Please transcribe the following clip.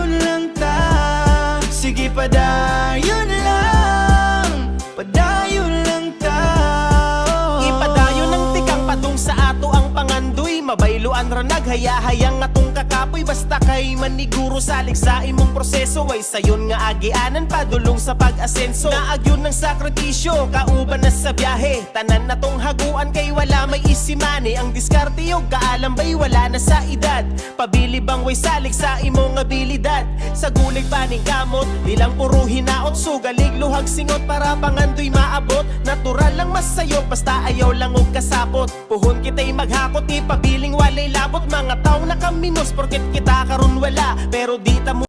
padayon lang ta. Sige padayon lang, padayon lang ta. Ipadayon ng tikang padung sa ato ang pangandoy. Mabayloan ra naghayahayang atong kakapoy. Basta kay maniguro salig sa imong proseso, ay sayon nga agianan padulong sa pag-asenso. Naagyon ng sakripisyo, kauban na sa biyahe. Tanan na tong haguan kay wala may isimani. Ang diskarte yung kaalambay wala na sa edad. Pabili bang way salig sa imong abilidad. Sa gulig paning kamot, ilang puro hinaot. Sugalig luhag singot para pangandoy maabot. Natural lang masayo, basta ayaw lang og kasapot. Puhon kita'y maghakot, ipabiling walay labot. Mga tao na kaminos, porket kita karon wala. Pero di ta mo